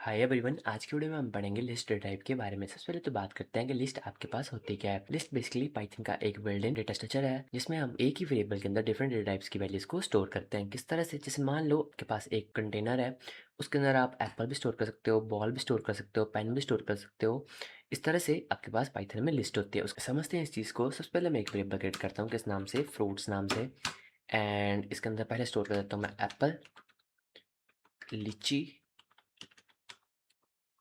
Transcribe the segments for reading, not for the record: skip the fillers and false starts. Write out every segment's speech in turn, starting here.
Hi everyone, आज की video में हम पढ़ेंगे लिस्ट डेटा टाइप के बारे में। सबसे पहले तो बात करते हैं कि लिस्ट आपके पास होती क्या है। लिस्ट बेसिकली पाइथन का एक बिल्ट इन डेटा स्ट्रक्चर है जिसमें हम एक ही वेरिएबल के अंदर डिफरेंट डेटा टाइप्स की वैल्यूज को स्टोर करते हैं। किस तरह से, जैसे मान लो आपके पास एक कंटेनर है, उसके अंदर आप एप्पल भी स्टोर कर सकते हो, बॉल भी स्टोर कर सकते हो, पेन भी स्टोर कर सकते हो। इस तरह से आपके पास पाइथन में लिस्ट होती है। उसको समझते हैं इस चीज़ को। सबसे पहले मैं एक वेरिएबल क्रिएट करता हूँ किस नाम से, फ्रूट्स नाम से। एंड इसके अंदर पहले स्टोर कर देता हूँ मैं एप्पल, लीची।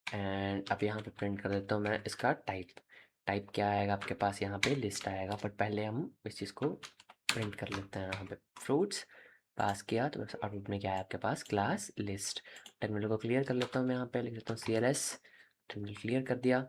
एंड अब यहाँ पे प्रिंट कर देता हूँ मैं इसका टाइप। टाइप क्या आएगा आपके पास, यहाँ पे लिस्ट आएगा। बट पहले हम इस चीज़ को प्रिंट कर लेते हैं। यहाँ पे फ्रूट्स पास किया तो आउटपुट में क्या है आपके पास, क्लास लिस्ट। टर्मिनल को क्लियर कर लेता हूँ मैं, यहाँ पे लिख देता हूँ CLS। टर्मिनल क्लियर कर दिया।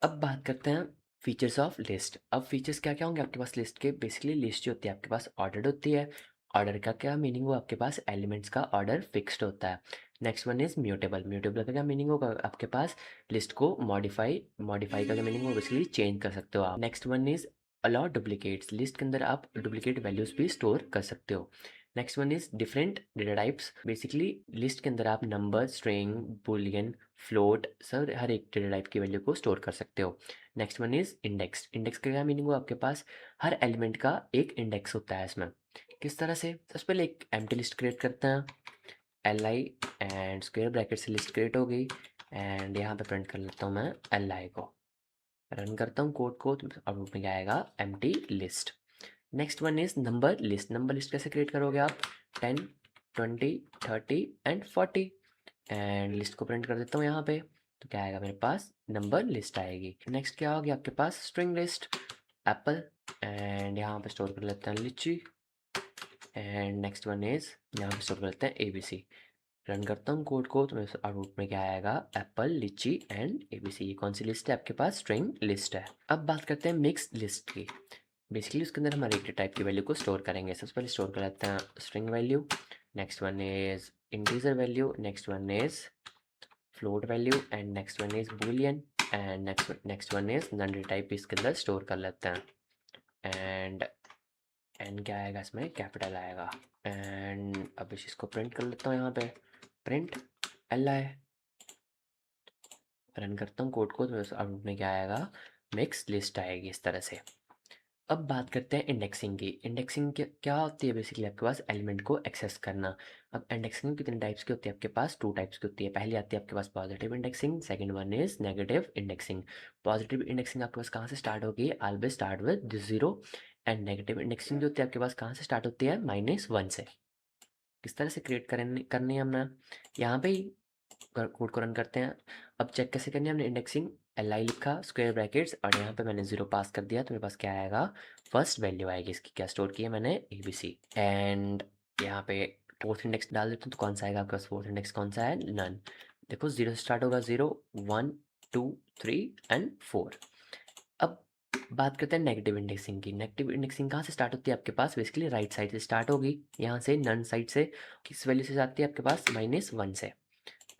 अब बात करते हैं फीचर्स ऑफ लिस्ट। अब फीचर्स क्या क्या होंगे आपके पास लिस्ट के। बेसिकली लिस्ट जो होती है आपके पास ऑर्डर्ड होती है। ऑर्डर का क्या मीनिंग, वो आपके पास एलिमेंट्स का ऑर्डर फिक्स्ड होता है। Next one is mutable. Mutable का क्या मीनिंग होगा आपके पास, लिस्ट को मॉडिफाई। मॉडिफाई का क्या मीनिंग होगा, बेसिकली चेंज कर सकते हो आप। Next one is allow duplicates. List के अंदर आप डुप्लीकेट वैल्यूज भी स्टोर कर सकते हो। Next one is different data types. Basically list के अंदर आप नंबर, स्ट्रिंग, बुलियन, फ्लोट, सर हर एक डेटा टाइप की वैल्यू को स्टोर कर सकते हो। Next one is index. Index का क्या मीनिंग हो आपके पास, हर एलिमेंट का एक इंडेक्स होता है इसमें। किस तरह से, सबसे पहले एक एम्प्टी लिस्ट क्रिएट करते हैं, LI एंड स्क्वायर ब्रैकेट से लिस्ट क्रिएट हो गई। एंड यहाँ पे प्रिंट कर लेता हूँ मैं LI को, रन करता हूँ कोड को, तो आउटपुट में क्या आएगा, empty list. Next one is number list. Number list कैसे क्रिएट करोगे आप, 10, 20, 30 एंड 40। एंड लिस्ट को प्रिंट कर देता हूँ यहाँ पे, तो क्या आएगा मेरे पास, नंबर लिस्ट आएगी। नेक्स्ट क्या होगी आपके पास, स्ट्रिंग लिस्ट, एप्पल। एंड यहाँ पे स्टोर कर लेते हैं लीची। एंड नेक्स्ट वन इज, यहाँ पे स्टोर कर लेते हैं ABC। रन करता हूँ कोड को, तो मेरे आउटपुट में क्या आएगा, एप्पल, लीची एंड ABC। ये कौन सी लिस्ट है आपके पास, स्ट्रिंग लिस्ट है। अब बात करते हैं मिक्स लिस्ट की। बेसिकली उसके अंदर हम हर एक टाइप की वैल्यू को स्टोर करेंगे। सबसे पहले स्टोर कर लेते हैं string value. Next one is integer value. Next one is float value and next one is boolean. And next one is none data type इसके अंदर स्टोर कर लेते हैं। एंड एन क्या आएगा इसमें, कैपिटल आएगा। एंड अब इस इसको प्रिंट कर लेता हूँ यहाँ पे, प्रिंट LI। रन करता हूँ कोड को, तो आउटपुट में क्या आएगा, मिक्स लिस्ट आएगी इस तरह से। अब बात करते हैं इंडेक्सिंग की। इंडेक्सिंग क्या होती है, बेसिकली आपके पास एलिमेंट को एक्सेस करना। अब इंडेक्सिंग कितने टाइप्स की होती है आपके पास, 2 टाइप्स की होती है। पहली आती है आपके पास positive indexing, second one is negative indexing. Positive indexing आपके पास कहाँ से स्टार्ट होगी, always start with 0। And negative indexing जो होती है आपके पास कहाँ से स्टार्ट होती है, -1 से। किस तरह से क्रिएट करनी है हमने, यहाँ पे ही कोड को रन करते हैं। अब चेक कैसे करनी है हमने, इंडेक्सिंग LI लिखा, स्क्वायर ब्रैकेट्स, और यहाँ पे मैंने 0 पास कर दिया, तो मेरे पास क्या आएगा, फर्स्ट वैल्यू आएगी इसकी। क्या स्टोर किया मैंने, ABC। एंड यहाँ पे फोर्थ इंडेक्स डाल देता हूँ, तो कौन सा आएगा आपके पास, फोर्थ इंडेक्स कौन सा है, नन। देखो 0 से स्टार्ट होगा, 0, 1, 2, 3 एंड 4। अब बात करते हैं नेगेटिव इंडेक्सिंग की। नेगेटिव इंडेक्सिंग कहाँ से स्टार्ट होती है आपके पास, बेसिकली राइट साइड से स्टार्ट होगी, यहाँ से नन साइड से। किस वैल्यू से जाती है आपके पास, -1 से।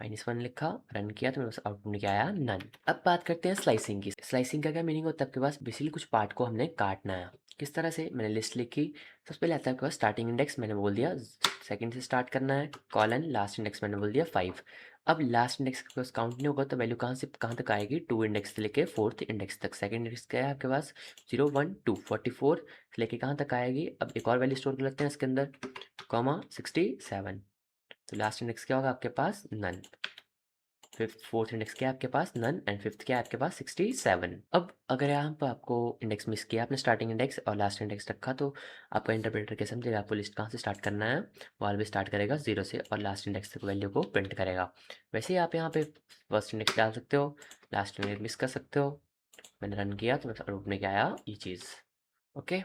-1 लिखा, रन किया, तो मेरे पास आउटपुट में क्या आया, नन। अब बात करते हैं स्लाइसिंग की। स्लाइसिंग का क्या मीनिंग होता है आपके पास, बेसिकली कुछ पार्ट को हमने काटना है। किस तरह से, मैंने लिस्ट लिखी, सबसे पहले आता है आपके पास स्टार्टिंग इंडेक्स, मैंने बोल दिया सेकंड से स्टार्ट करना है, कॉलन, लास्ट इंडेक्स मैंने बोल दिया 5। अब लास्ट इंडेक्स के पास काउंट नहीं होगा, तो वैल्यू कहाँ से कहाँ तक आएगी, 2 इंडेक्स से लेके 4th इंडेक्स तक। सेकंड इंडेक्स क्या है आपके पास, 0, 1, 2, 44 से लेके कहाँ तक आएगी। अब एक और वैल्यू स्टोर कर लेते हैं इसके अंदर, कॉमा 67। तो लास्ट इंडेक्स क्या होगा आपके पास, नन। फिफ्थ फोर्थ इंडेक्स क्या है आपके पास, नन। एंड फिफ्थ क्या है आपके पास, 67। अब अगर यहाँ पर आपको इंडेक्स मिस किया आपने, स्टार्टिंग इंडेक्स और लास्ट इंडेक्स रखा, तो आपका इंटरप्रेटर क्या समझेगा, आपको लिस्ट कहाँ से स्टार्ट करना है, वो ऑलवेज स्टार्ट करेगा 0 से और लास्ट इंडेक्स तक वैल्यू को प्रिंट करेगा। वैसे ही आप यहाँ पे फर्स्ट इंडेक्स डाल सकते हो, लास्ट इंडेक्स मिस कर सकते हो। मैंने रन किया तो मेरे रूप में क्या आया, ये चीज़। ओके,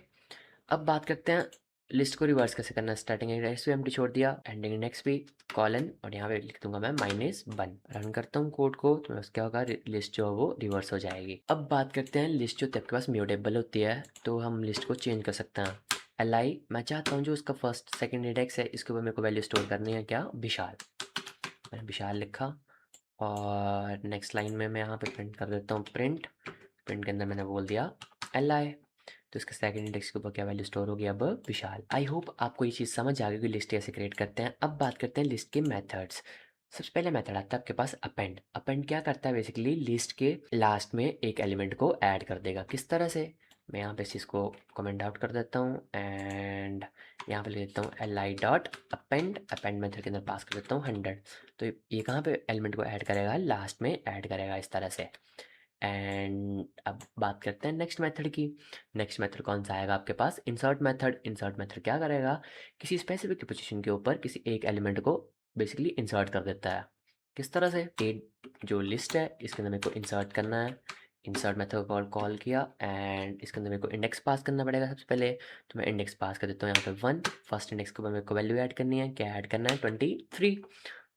अब बात करते हैं लिस्ट को रिवर्स कैसे करना है। स्टार्टिंग इंडेक्स भी एम्प्टी छोड़ दिया, एंडिंग इंडेक्स भी, कॉलन, और यहाँ पे लिख दूंगा मैं -1। रन करता हूँ कोड को, तो बस क्या होगा, लिस्ट जो है वो रिवर्स हो जाएगी। अब बात करते हैं लिस्ट जो आपके पास म्यूटेबल होती है, तो हम लिस्ट को चेंज कर सकते हैं। LI, मैं चाहता हूँ जो उसका फर्स्ट सेकंड इंडेक्स है, इसके ऊपर मेरे को वैल्यू स्टोर करनी है, क्या, विशाल। मैंने विशाल लिखा, और नेक्स्ट लाइन में मैं यहाँ पे प्रिंट कर देता हूँ, प्रिंट। प्रिंट के अंदर मैंने बोल दिया LI, तो इसका सेकंड इंडेक्स के ऊपर क्या वैल्यू स्टोर होगी, अब विशाल। आई होप आपको ये चीज़ समझ आ गई कि लिस्ट कैसे क्रिएट करते हैं। अब बात करते हैं लिस्ट के मेथड्स। सबसे पहले मेथड आता है आपके पास अपेंड। अपेंड क्या करता है, बेसिकली लिस्ट के लास्ट में एक एलिमेंट को ऐड कर देगा। किस तरह से, मैं यहाँ पे इस चीज़ को कमेंट आउट कर देता हूँ एंड यहाँ पे ले लेता हूँ L I dot append. Append method के अंदर पास कर देता हूँ 100। तो ये कहाँ पे एलिमेंट को ऐड करेगा, लास्ट में ऐड करेगा इस तरह से। एंड अब बात करते हैं नेक्स्ट मेथड की। नेक्स्ट मेथड कौन सा आएगा आपके पास, इंसर्ट मेथड। इंसर्ट मेथड क्या करेगा, किसी स्पेसिफिक पोजीशन के ऊपर किसी एक एलिमेंट को बेसिकली इंसर्ट कर देता है। किस तरह से, ये जो लिस्ट है इसके अंदर मेरे को इंसर्ट करना है। इंसर्ट मेथड को कॉल किया एंड इसके अंदर मेरे को इंडेक्स पास करना पड़ेगा सबसे पहले। तो मैं इंडेक्स पास कर देता हूँ यहाँ पे 1। फर्स्ट इंडेक्स के ऊपर मेरे को वैल्यू ऐड करनी है, क्या ऐड करना है 23।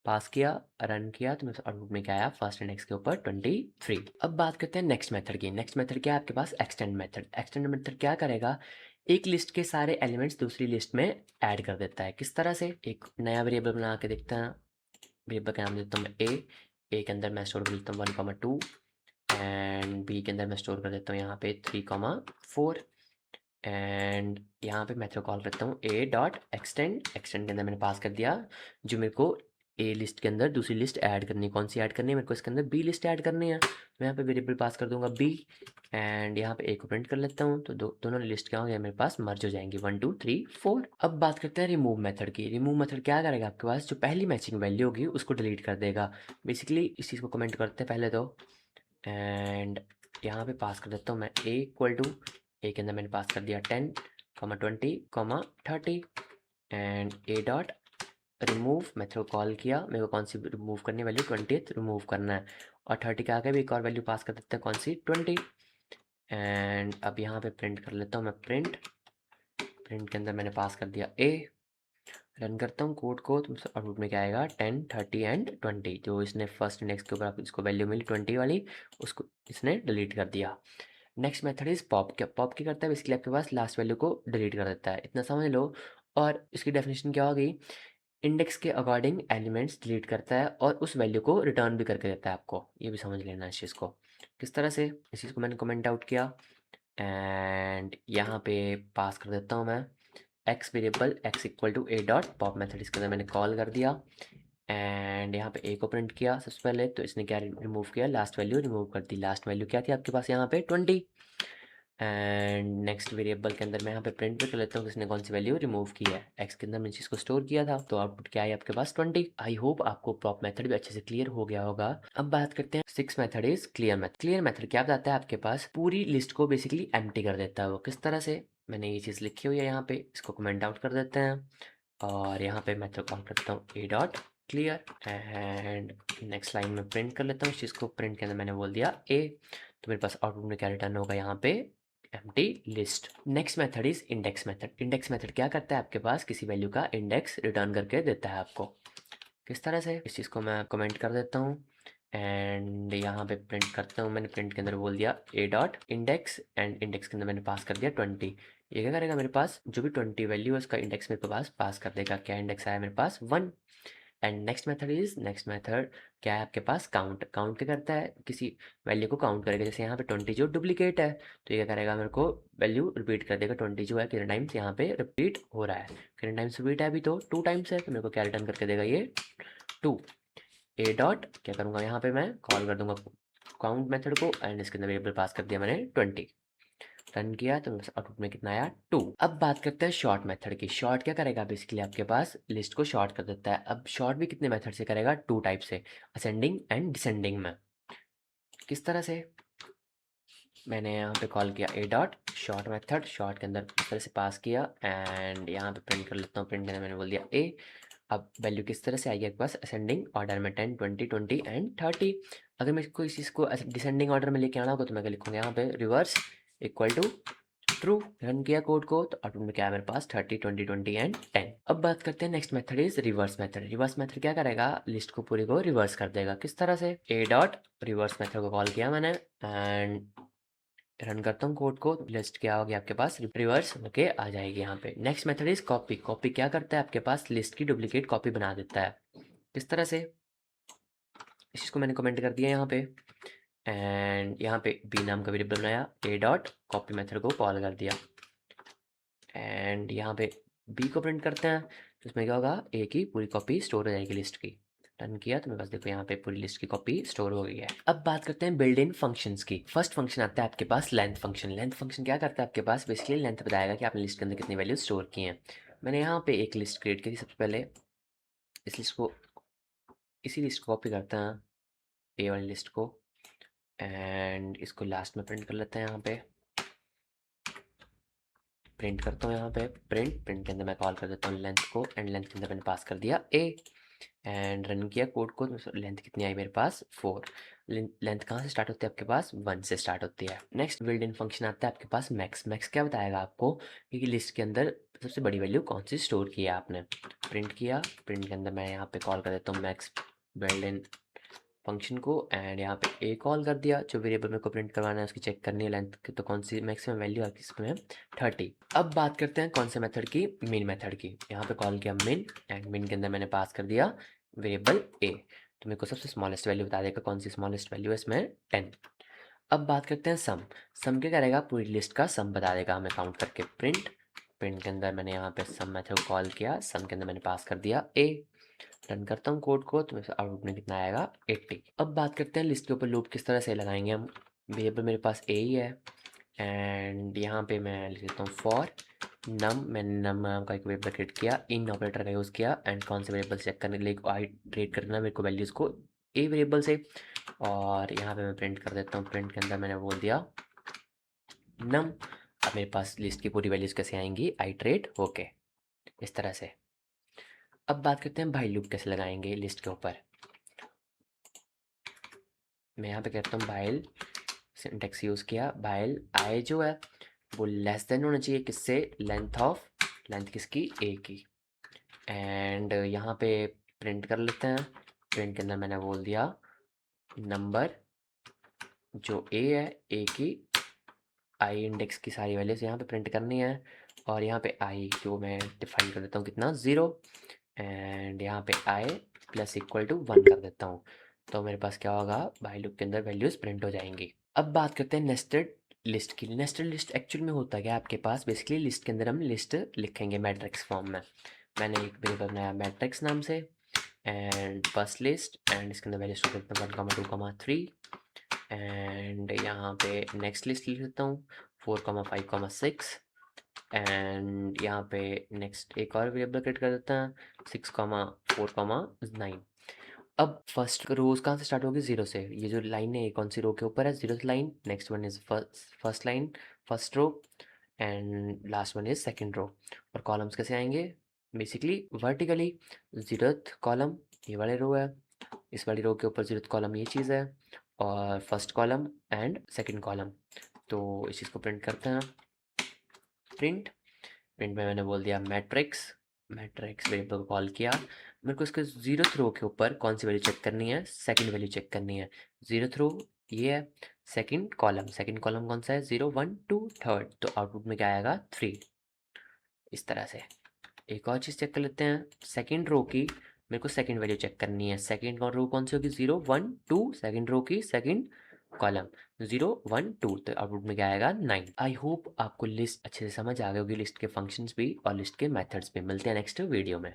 पास किया, रन किया तो मेरे आउटपुट में क्या आया, फर्स्ट इंडेक्स के ऊपर 23। अब बात करते हैं नेक्स्ट मेथड की। नेक्स्ट मेथड क्या है आपके पास, एक्सटेंड मेथड। एक्सटेंड मेथड क्या करेगा, एक लिस्ट के सारे एलिमेंट्स दूसरी लिस्ट में ऐड कर देता है। किस तरह से, एक नया वेरिएबल बना के देखते हैं। वेरिएबल का नाम देता हूँ मैं ए के अंदर मैं स्टोर कर देता हूँ 1,2 एंड बी के अंदर मैं स्टोर कर देता हूँ यहाँ पे 3,4 एंड यहाँ पे मेथड कॉल करता हूँ ए डॉट एक्सटेंड। एक्सटेंड के अंदर मैंने पास कर दिया जो मेरे को ए लिस्ट के अंदर दूसरी लिस्ट ऐड करनी है। कौन सी ऐड करनी है, मेरे को इसके अंदर बी लिस्ट ऐड करनी है। तो यहाँ पे वेरिएबल पास कर दूंगा बी एंड यहाँ पे ए को प्रिंट कर लेता हूँ। तो दोनों लिस्ट क्या होंगे, मेरे पास मर्ज हो जाएंगी 1 2 3 4। अब बात करते हैं रिमूव मेथड की। रिमूव मेथड क्या करेगा, आपके पास जो पहली मैचिंग वैल्यू होगी उसको डिलीट कर देगा। बेसिकली इस चीज़ को कमेंट करते हैं पहले तो एंड यहाँ पे पास कर देता हूँ मैं ए इक्वल टू, ए के अंदर मैंने पास कर दिया 10, 20, 30 and A dot remove. Method को कॉल किया, मेरे को कौन सी रिमूव करनी है, वैल्यू 20th रिमूव करना है। और 30 के आगे भी एक और वैल्यू पास कर देते हैं, कौन सी 20। एंड अब यहाँ पे प्रिंट कर लेता हूँ मैं प्रिंट। प्रिंट के अंदर मैंने पास कर दिया ए। रन करता हूँ कोड को तो आउटपुट में क्या आएगा 10, 30 एंड 20। जो इसने फर्स्ट इंडेक्स के ऊपर इसको वैल्यू मिली 20 वाली, उसको इसने डिलीट कर दिया। Next method is pop. क्या पॉप क्या करता है, बेसिकली आपके पास लास्ट वैल्यू को डिलीट कर देता है, इतना समझ लो। और इसकी डेफिनेशन क्या होगी, इंडेक्स के अकॉर्डिंग एलिमेंट्स डिलीट करता है और उस वैल्यू को रिटर्न भी करके देता है आपको। ये भी समझ लेना इस चीज़ को। किस तरह से, इस चीज़ को मैंने कमेंट आउट किया एंड यहाँ पे पास कर देता हूँ मैं x variable x equal to a dot pop method. इसके अंदर मैंने कॉल कर दिया एंड यहाँ पे ए को प्रिंट किया सबसे पहले। तो इसने क्या रिमूव किया, लास्ट वैल्यू रिमूव कर दी। लास्ट वैल्यू क्या थी आपके पास यहाँ पे 20 एंड नेक्स्ट वेरिएबल के अंदर मैं यहाँ पे प्रिंट भी कर लेता हूँ किसने कौन सी वैल्यू रिमूव की है। एक्स के अंदर मैंने चीज़ को स्टोर किया था तो आउटपुट क्या है आपके पास 20। आई होप आपको प्रॉप मेथड भी अच्छे से क्लियर हो गया होगा। अब बात करते हैं six method is clear method. Clear method क्या बताता है, आपके पास पूरी लिस्ट को बेसिकली एम्प्टी कर देता है वो। किस तरह से, मैंने ये चीज़ लिखी हुई है यहाँ पे, इसको कमेंट आउट कर देते हैं और यहाँ पे मेथड कॉल करता हूँ ए dot clear and next line में प्रिंट कर लेता हूँ इस चीज़ को। प्रिंट के अंदर मैंने बोल दिया ए। तो मेरे पास आउटपुट में क्या रिटर्न होगा यहाँ पे, empty list. Next method is index method. Index method क्या करता है, आपके पास किसी वैल्यू का इंडेक्स रिटर्न करके देता है आपको। किस तरह से, इस चीज़ को मैं कमेंट कर देता हूँ एंड यहाँ पे प्रिंट करता हूँ। मैंने प्रिंट के अंदर बोल दिया ए डॉट इंडेक्स एंड इंडेक्स के अंदर मैंने पास कर दिया 20। ये क्या करेगा, मेरे पास जो भी 20 वैल्यू है उसका इंडेक्स मेरे पास कर देगा। क्या इंडेक्स आया मेरे पास 1। एंड नेक्स्ट मेथड क्या है आपके पास, काउंट। काउंट क्या करता है, किसी वैल्यू को काउंट करेगा। जैसे यहाँ पे 20 जो डुप्लीकेट है तो ये क्या करेगा, मेरे को वैल्यू रिपीट कर देगा। 20 जो है कितने टाइम्स यहाँ पे रिपीट हो रहा है, कितने टाइम्स रिपीट है अभी तो 2 टाइम्स है। तो मेरे को क्या रिटर्न करके देगा ये 2। ए डॉट क्या करूँगा, यहाँ पे मैं कॉल कर दूंगा काउंट मेथड को एंड इसके अंदर वेरिएबल पास कर दिया मैंने 20। रन किया तो आउटपुट में कितना आया 2। अब बात करते हैं शॉर्ट मेथड की। शॉर्ट क्या करेगा, बेसिकली आपके पास लिस्ट को शॉर्ट कर देता है। अब शॉर्ट भी कितने मेथड से करेगा, 2 टाइप से, असेंडिंग एंड डिसेंडिंग में। किस तरह से, मैंने यहाँ पे कॉल किया ए डॉट शॉर्ट मेथड। शॉर्ट के अंदर इस तरह से पास किया एंड यहाँ पे प्रिंट कर लेता हूँ। प्रिंट के अंदर मैंने बोल दिया ए। अब वैल्यू किस तरह से आएगी आपके पास, असेंडिंग ऑर्डर में 10, 20, 20 एंड 30। अगर मैं कोई चीज़ को डिसेंडिंग ऑर्डर में लेके आना होगा तो मैं क्या लिखूँगा यहाँ पे, reverse equal to true. Run किया कोड को तो आउटपुट में क्या है मेरे पास 30, 20, 20 एंड 10। अब बात करते हैं next method is reverse method. Reverse method क्या करेगा, लिस्ट को पूरी को रिवर्स कर देगा। किस तरह से, ए डॉट रिवर्स मेथड को कॉल किया मैंने एंड रन करता हूँ कोड को। लिस्ट क्या होगी आपके पास, रिवर्स होके आ जाएगी यहाँ पे। Next method is copy. Copy क्या करता है, आपके पास लिस्ट की डुप्लीकेट कॉपी बना देता है। किस तरह से, इस चीज़ को मैंने कमेंट कर दिया यहाँ पे एंड यहाँ पे बी नाम का वेरिएबल बनाया, ए डॉट कॉपी मेथड को कॉल कर दिया एंड यहाँ पे बी को प्रिंट करते हैं। तो इसमें क्या होगा, ए की पूरी कॉपी स्टोर हो जाएगी लिस्ट की। रन किया तो मेरे पास देखो यहाँ पे पूरी लिस्ट की कॉपी स्टोर हो गई है। अब बात करते हैं बिल्ड इन फंक्शंस की। फर्स्ट फंक्शन आता है आपके पास लेंथ फंक्शन। लेंथ फंक्शन क्या करता है आपके पास, बेसिकली लेंथ बताएगा कि आपने लिस्ट के अंदर कितनी वैल्यू स्टोर की हैं। मैंने यहाँ पे एक लिस्ट क्रिएट की थी सबसे पहले। इसी लिस्ट को कॉपी करते हैं, ए वाली लिस्ट को, एंड इसको लास्ट में प्रिंट कर लेते हैं। यहाँ पे प्रिंट करता हूँ, यहाँ पे प्रिंट के अंदर मैं कॉल कर देता हूँ लेंथ को, एंड लेंथ के अंदर मैंने पास कर दिया ए, एंड रन किया कोड को। लेंथ कितनी आई मेरे पास 4। लेंथ कहाँ से स्टार्ट होती है आपके पास, 1 से स्टार्ट होती है। नेक्स्ट बिल्ड इन फंक्शन आता है आपके पास मैक्स। मैक्स क्या बताएगा आपको कि लिस्ट के अंदर सबसे बड़ी वैल्यू कौन सी स्टोर की है आपने। प्रिंट किया, प्रिंट के अंदर मैं यहाँ पे कॉल कर देता हूँ मैक्स बिल्ड इन फंक्शन को, एंड यहाँ पे ए कॉल कर दिया। जो वेरिएबल मेरे को प्रिंट करवाना है उसकी चेक करनी है लेंथ की, तो कौन सी मैक्सिमम वैल्यू आपकी इसमें 30। अब बात करते हैं कौन से मेथड की, मेन मेथड की। यहाँ पे कॉल किया मेन, एंड मेन के अंदर मैंने पास कर दिया वेरिएबल ए, तो मेरे को सबसे स्मॉलेस्ट वैल्यू बता देगा कौन सी स्मॉलेस्ट वैल्यू है इसमें, 10। अब बात करते हैं सम। सम क्या करेगा, पूरी लिस्ट का सम बता देगा हमें काउंट करके। प्रिंट के अंदर मैंने यहाँ पे सम मेथड कॉल किया, सम के अंदर मैंने पास कर दिया ए। रन करता हूँ कोड को, तो आउटपुट में कितना आएगा 80। अब बात करते हैं लिस्ट के ऊपर लूप किस तरह से लगाएंगे हम। वेरिएबल मेरे पास ए ही है, एंड यहाँ पे मैं लिख देता हूँ फॉर नम। मैंने नम नाम का एक वेरिएबल क्रिएट किया, इन ऑपरेटर का यूज़ किया, एंड कौन से वेरिएबल चेक करने के लिए आइट्रेट करना मेरे को वैल्यूज़ को ए वेरिएबल से। और यहाँ पे मैं प्रिंट कर देता हूँ, प्रिंट के अंदर मैंने बोल दिया नम। अब मेरे पास लिस्ट की पूरी वैल्यूज़ कैसे आएंगी, आइट्रेट होके, इस तरह से। अब बात करते हैं भाई लूप कैसे लगाएंगे लिस्ट के ऊपर। मैं यहाँ पे कहता हूँ भाइल, सिंटेक्स यूज़ किया भाइल, आई जो है वो लेस देन होना चाहिए किससे, लेंथ किसकी, ए की। एंड यहाँ पे प्रिंट कर लेते हैं। प्रिंट के अंदर मैंने बोल दिया नंबर, जो ए है ए की आई इंडेक्स की सारी वैल्यूज यहाँ पे प्रिंट करनी है। और यहाँ पे आई जो मैं डिफाइन कर देता हूँ कितना 0, एंड यहाँ पे आई प्लस इक्वल टू 1 कर देता हूँ। तो मेरे पास क्या होगा, भाई लूप के अंदर वैल्यूज प्रिंट हो जाएंगी। अब बात करते हैं नेस्टेड लिस्ट की। नेस्टेड लिस्ट एक्चुअल में होता क्या है आपके पास, बेसिकली लिस्ट के अंदर हम लिस्ट लिखेंगे मैट्रिक्स फॉर्म में। मैंने एक वेरिएबल बनाया मैट्रिक्स नाम से, एंड फर्स्ट लिस्ट, एंड इसके अंदर वैल्यू स्टोर करता हूँ 1, 2, 3, एंड यहाँ पे नेक्स्ट लिस्ट लिख देता हूँ 4, 5, 6, एंड यहाँ पे नेक्स्ट एक और वेरिएबल क्रिएट कर देता है 6, 4, 9। अब फर्स्ट रोज कहाँ से स्टार्ट होगी, 0 से। ये जो लाइन है ये कौन सी रो के ऊपर है, 0th line. Next one is first line, first row, and last one is second row. और कॉलम्स कैसे आएंगे, बेसिकली वर्टिकली। 0th कॉलम ये वाले रो है, इस वाली रो के ऊपर 0th कॉलम ये चीज़ है, और first column and second column. तो इस चीज़ को प्रिंट करते हैं। प्रिंट में मैंने बोल दिया मैट्रिक्स वेरिएबल को कॉल किया। मेरे को इसके 0th रो के ऊपर कौन सी वैल्यू चेक करनी है, सेकंड वैल्यू चेक करनी है। 0th रो ये है, सेकंड कॉलम कौन सा है, 0, 1, 2, थर्ड। तो आउटपुट में क्या आएगा 3, इस तरह से। एक और चीज़ चेक कर लेते हैं, सेकंड रो की मेरे को सेकंड वैल्यू चेक करनी है। सेकंड रो कौन सी होगी, 0, 1, 2, सेकंड रो की सेकंड कॉलम 0, 1, 2। तो आउटपुट में क्या आएगा 9। आई होप आपको लिस्ट अच्छे से समझ आ गई होगी, लिस्ट के फंक्शंस भी और लिस्ट के मेथड्स भी। मिलते हैं नेक्स्ट वीडियो में।